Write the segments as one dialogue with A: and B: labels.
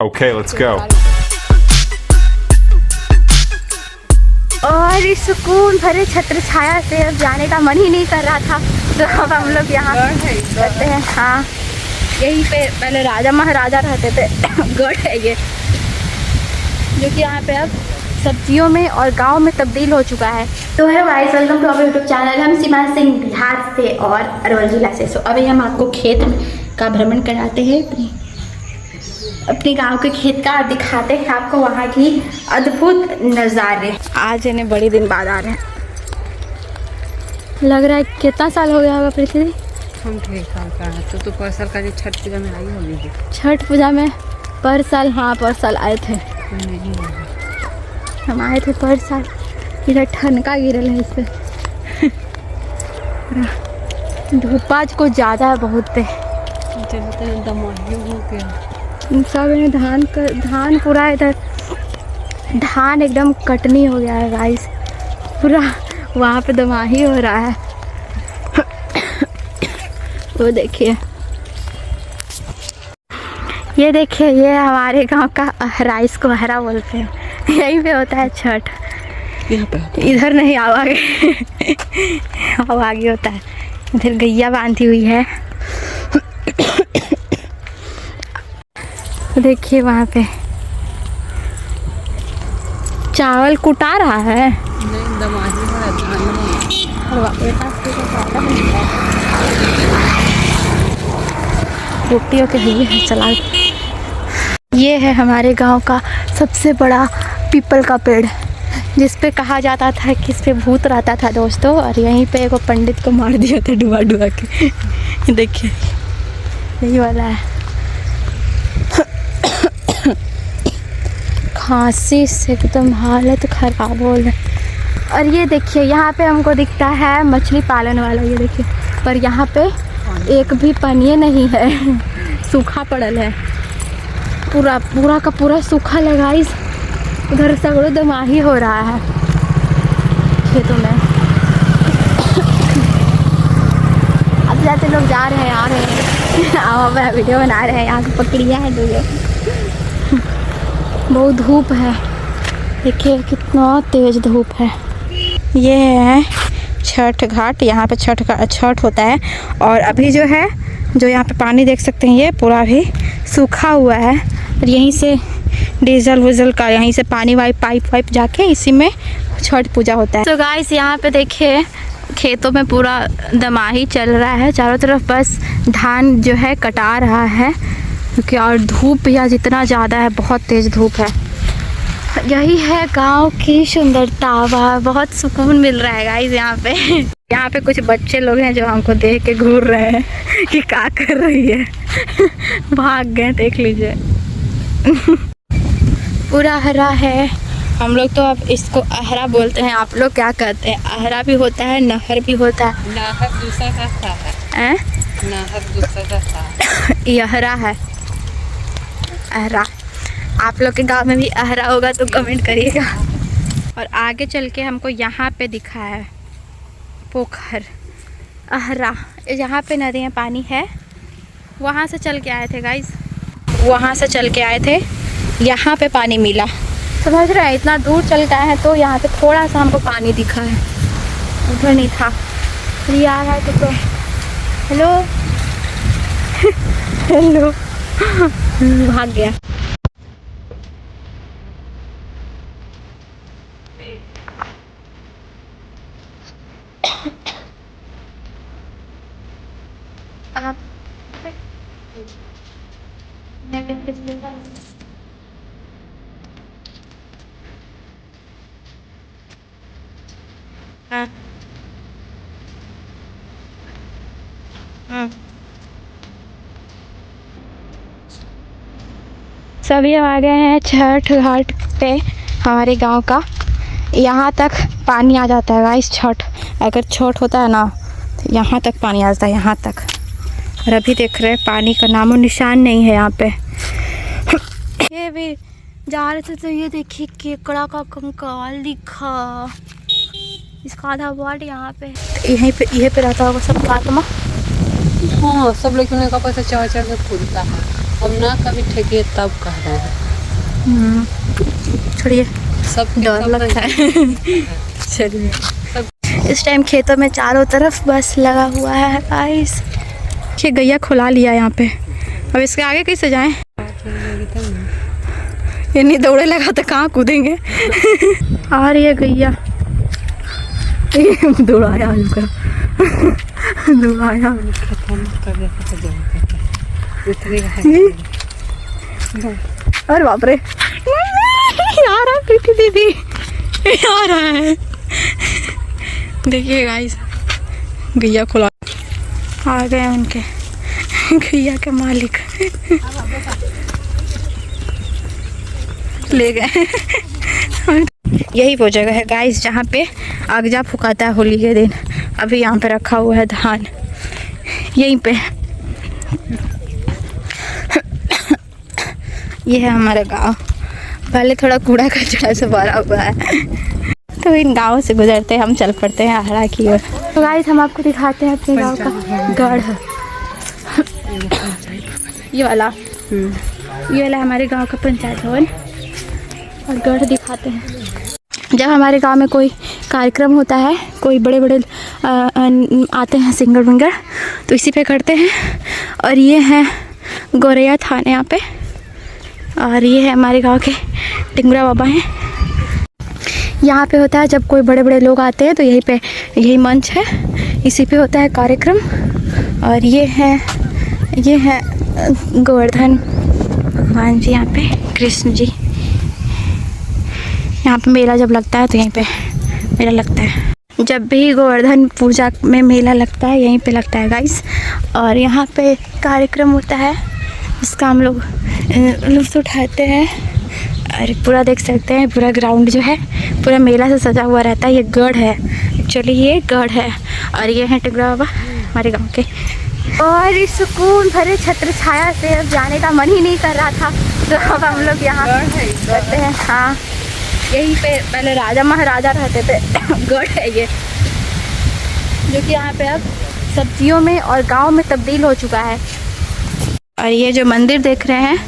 A: Okay, let's go.
B: और इस सुकून भरे छत्र छाया से अब जाने का मन ही नहीं कर रहा था, तो अब हम लोग यहाँ रहते हैं। हाँ, यहीं पे पहले राजा महाराजा रहते थे। गढ़ है ये, जो कि यहाँ पे अब सब्जियों में और गांव में तब्दील हो चुका है। तो hello guys, welcome to our YouTube channel. हम सीमा सिंह बिहार से और अरवल जिला से। सो अभी हम आपको खेत का भ्रमण कराते हैं, अपने गांव के खेत का, और दिखाते हैं आपको वहाँ की अद्भुत नज़ारे। आज इन्हें बड़े दिन बाद आ रहे हैं। लग रहा है कितना साल हो गया होगा पृथ्वी?
C: हम 6 साल का है। तो पर साल का जो छठ पूजा में आई होगी।
B: छठ पूजा में पर साल? हाँ, पर साल आए थे। हम आए थे पर साल। इधर ठनका गिरल है इस पर। धूप आज को ज़्यादा है, बहुत है। सब है धान पूरा इधर धान एकदम कटनी हो गया है गाइस, पूरा वहाँ पे दमाही हो रहा है। वो देखिए, ये देखिए, ये हमारे गांव का अहरा, इसको अहरा बोलते हैं। यहीं पे होता है छठ, इधर नहीं, आओ आगे। आओ आगे होता है। इधर गैया बांधी हुई है, देखिए वहाँ पे चावल कुटा रहा है। रोटियों के लिए चला। ये है हमारे गांव का सबसे बड़ा पीपल का पेड़, जिस पे कहा जाता था कि इस पे भूत रहता था दोस्तों, और यहीं पे एक पंडित को मार दिया था डुबा डुबा के। देखिए यही वाला है। खांसी से एकदम हालत ख़राब हो रही। और ये देखिए, यहाँ पे हमको दिखता है मछली पालन वाला, ये देखिए, पर यहाँ पे एक भी पनिये नहीं है। सूखा पड़ल है, पूरा पूरा का पूरा सूखा लगा। इस उधर सगड़ो दमाही हो रहा है खेतों में। अब जाते लोग जा रहे हैं, आ रहे हैं। आओ, मैं वीडियो बना रहे हैं। यहाँ पे पकड़ियाँ हैं दो। बहुत धूप है, देखिए कितना तेज धूप है। ये है छठ घाट, यहाँ पे छठ होता है। और अभी जो है, जो यहाँ पे पानी देख सकते हैं, ये पूरा भी सूखा हुआ है। और यहीं से डीजल वूजल का, यहीं से पानी पाइप जाके इसी में छठ पूजा होता है। तो गाइस, यहाँ पे देखिए खेतों में पूरा दमाही चल रहा है। चारों तरफ बस धान जो है कटा रहा है, क्योंकि और धूप या जितना ज़्यादा है, बहुत तेज़ धूप है। यही है गांव की सुंदरता। वह बहुत सुकून मिल रहा है गाइस यहाँ पे। यहाँ पे कुछ बच्चे लोग हैं जो हमको देख के घूर रहे हैं कि क्या कर रही है। भाग गए, देख लीजिए। पूरा हरा है। हम लोग तो अब इसको अहरा बोलते हैं, आप लोग क्या कहते हैं? अहरा भी होता है, नहर भी होता है।
C: नहर दूसरा का है। नहर दूसरा का है।
B: ये अहरा है, अहरा। आप लोग के गांव में भी अहरा होगा तो कमेंट करिएगा। और आगे चल के हमको यहाँ पे दिखा है पोखर, अहरा। यहाँ पे नदी में पानी है। वहाँ से चल के आए थे गाइस, वहाँ से चल के आए थे, यहाँ पे पानी मिला। समझ रहे हैं, इतना दूर चल के आए हैं तो यहाँ पे थोड़ा सा हमको पानी दिखा है, उधर नहीं था। ये आ रहा है तो हेलो। हेलो, भाग गया। आप सभी आ गए हैं छठ घाट पे हमारे गांव का। यहाँ तक पानी आ जाता है गाइस। छठ अगर छठ होता है ना, तो यहाँ तक पानी आ जाता है, यहाँ तक। और अभी देख रहे हैं पानी का नामो निशान नहीं है यहाँ पे। ये भी जा रहे थे तो ये देखिए केकड़ा का कंकाल दिखा। इसका आधा वाट यहाँ पे, यहीं पे रहता होगा सब आत्मा।
C: हाँ, सब लोग का पैसा चढ़ चढ़ के फूलता है। हम ना कभी ठेके तब कह रहे हैं।
B: छोड़िए,
C: सब
B: डर लगता है। चलिए, इस टाइम खेतों में चारों तरफ बस लगा हुआ है गाइस। ये गैया खुला लिया यहाँ पे, अब इसके आगे कैसे जाएं? ये नहीं दौड़े लगा तो कहाँ कूदेंगे। और ये गैया दौड़ाया दौड़ाया। अरे बाप रे, आ रहा है प्रीति दीदी, आ रहा है। देखिए गाइस, गैया खुला, आ गए उनके गैया के मालिक, ले गए। यही वो जगह है गाइस जहाँ पे अगजा फुकाता है होली के दिन। अभी यहाँ पे रखा हुआ है धान, यहीं पे। ये है हमारा गांव। पहले थोड़ा कूड़ा कचड़ा से भरा हुआ है, तो इन गाँव से गुजरते हम चल पड़ते हैं आहारा की ओर। तो गाइस हम आपको दिखाते हैं अपने गांव का गढ़। ये वाला हमारे गांव का पंचायत भवन और गढ़ दिखाते हैं। जब हमारे गांव में कोई कार्यक्रम होता है, कोई बड़े बड़े आते हैं सिंगर विंगर, तो इसी पे करते हैं। और ये है गोरैया थाने यहाँ पे, और ये है हमारे गांव के टिंगरा बाबा हैं। यहाँ पे होता है जब कोई बड़े बड़े लोग आते हैं, तो यहीं पे यही मंच है, इसी पे होता है कार्यक्रम। और ये है गोवर्धन भगवान जी, यहाँ पे कृष्ण जी। यहाँ पे मेला जब लगता है तो यहीं पे मेला लगता है। जब भी गोवर्धन पूजा में मेला लगता है यहीं पे लगता है गाइस। और यहाँ पे कार्यक्रम होता है, इसका हम लोग लुत्फ़ उठाते हैं। और पूरा देख सकते हैं, पूरा ग्राउंड जो है पूरा मेला से सजा हुआ रहता है। ये गढ़ है, एक्चुअली ये गढ़ है। और ये है टिंगरा बाबा हमारे गाँव के। और इस सुकून भरे छत्र छाया से अब जाने का मन ही नहीं कर रहा था, तो अब हम लोग यहाँ करते हैं। हाँ, यहीं पे पहले राजा महाराजा रहते थे। गढ़ है ये, जो कि यहाँ पे अब सब्जियों में और गांव में तब्दील हो चुका है। और ये जो मंदिर देख रहे हैं,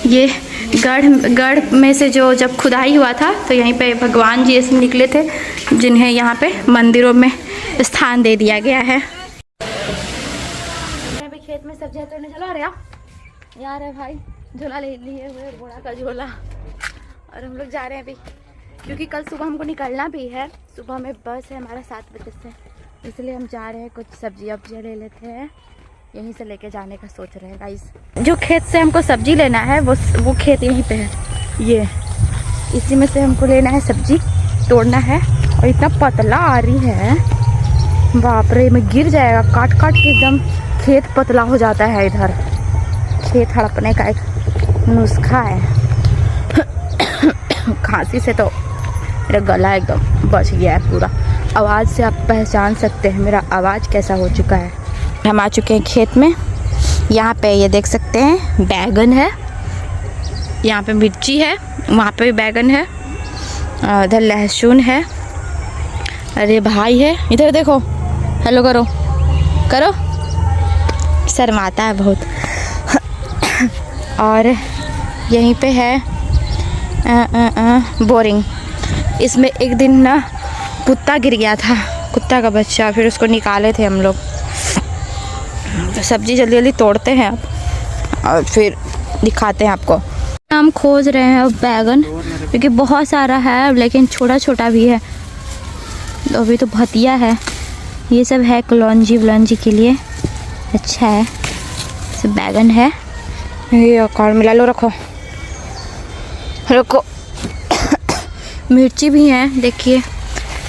B: ये गढ़ में से जो जब खुदाई हुआ था, तो यहीं पे भगवान जी ऐसे निकले थे, जिन्हें यहाँ पे मंदिरों में स्थान दे दिया गया है। खेत में सब्जियां तोड़ने चला रहा यार है भाई, झोला ले लिए हुए, घोड़ा का झोला। और हम लोग जा रहे हैं अभी, क्योंकि कल सुबह हमको निकलना भी है। सुबह में बस है हमारा 7 बजे से, इसलिए हम जा रहे हैं। कुछ सब्जी वब्जियाँ ले लेते हैं, यहीं से लेके जाने का सोच रहे हैं गाइस। जो खेत से हमको सब्जी लेना है वो खेत यहीं पे है, ये इसी में से हमको लेना है, सब्जी तोड़ना है। और इतना पतला आ रही है, बाप रे, में गिर जाएगा। काट काट के एकदम खेत पतला हो जाता है। इधर खेत हड़पने का एक नुस्खा है। खांसी से तो मेरा गला एकदम बच गया है पूरा। आवाज़ से आप पहचान सकते हैं मेरा आवाज़ कैसा हो चुका है। हम आ चुके हैं खेत में। यहाँ पे ये देख सकते हैं बैगन है, यहाँ पे मिर्ची है, वहाँ पे भी बैगन है, इधर लहसुन है। अरे भाई है, इधर देखो, हेलो करो करो, शर्माता है बहुत। और यहीं पे है बोरिंग। इसमें एक दिन ना कुत्ता गिर गया था, कुत्ता का बच्चा, फिर उसको निकाले थे हम लोग। तो सब्जी जल्दी जल्दी तोड़ते हैं अब और फिर दिखाते हैं आपको। हम खोज रहे हैं अब बैगन, क्योंकि बहुत सारा है लेकिन छोटा छोटा भी है। तो अभी तो भतिया है, ये सब है कलौंजी वलौंजी के लिए, अच्छा है। सब बैगन है, ये कौन मिला लो, रखो रखो। मिर्ची भी है, देखिए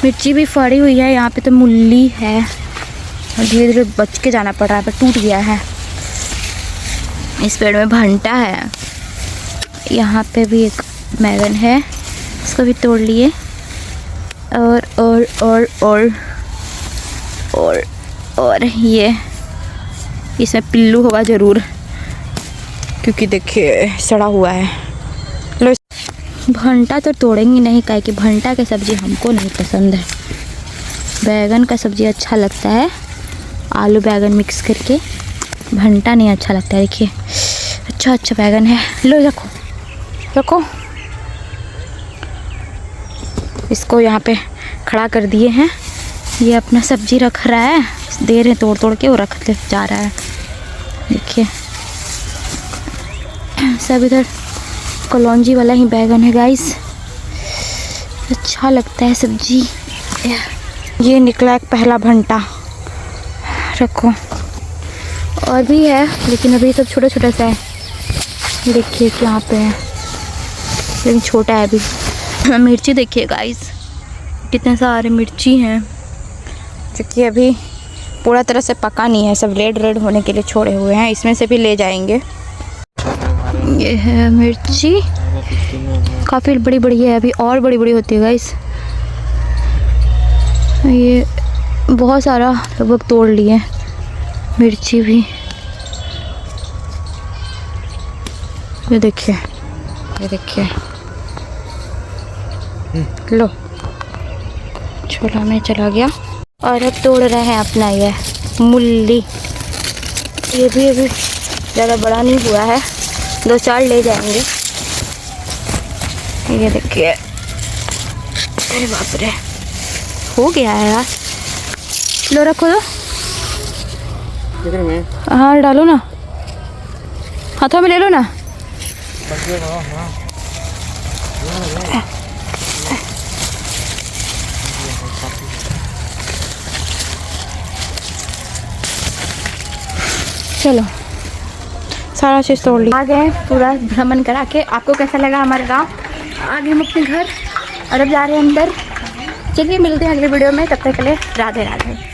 B: मिर्ची भी फड़ी हुई है। यहाँ पे तो मूली है, और धीरे धीरे बच के जाना पड़ रहा है, पर टूट गया है। इस पेड़ में भंटा है। यहाँ पे भी एक बैगन है, इसको भी तोड़ लिए। और और और और और और ये इसमें पिल्लू होगा ज़रूर, क्योंकि देखिए सड़ा हुआ है। लो, भंटा तो तोड़ेंगे नहीं, काहे कि भंटा की सब्ज़ी हमको नहीं पसंद है। बैगन का सब्ज़ी अच्छा लगता है, आलू बैगन मिक्स करके। भंटा नहीं अच्छा लगता है। देखिए अच्छा अच्छा बैगन है, लो रखो रखो। इसको यहाँ पे खड़ा कर दिए हैं, ये अपना सब्जी रख रहा है, दे रहे तोड़ तोड़ के, वो रख ले जा रहा है। देखिए सब इधर कलौंजी वाला ही बैगन है गाइस, अच्छा लगता है सब्जी। ये निकला एक पहला भंटा, रखो। और भी है लेकिन अभी सब छोटा छोटा सा है। देखिए यहाँ पे है लेकिन छोटा है अभी। मिर्ची देखिए गाइस, कितने सारे मिर्ची हैं, क्योंकि अभी पूरा तरह से पका नहीं है, सब रेड रेड होने के लिए छोड़े हुए हैं। इसमें से भी ले जाएंगे। ये है मिर्ची, काफ़ी बड़ी बड़ी है, अभी और बड़ी बड़ी होती है गाइस। ये बहुत सारा लगभग तोड़ लिए मिर्ची भी। ये देखिए, ये देखिए, लो छोला में चला गया। और अब तोड़ रहे हैं अपना ये मूली, ये भी अभी ज़्यादा बड़ा नहीं हुआ है, 2-4 ले जाएंगे। ये देखिए, अरे बाप रे, हो गया है यार। लो रखो दो, हाँ डालो ना, हाथों में ले लो ना। चलो सारा चीज़ तोड़ लिया, आ गए पूरा भ्रमण करा के। आपको कैसा लगा हमारा गांव? आगे हम अपने घर और अब जा रहे हैं अंदर। चलिए मिलते हैं अगले वीडियो में, तब तक के लिए राधे राधे।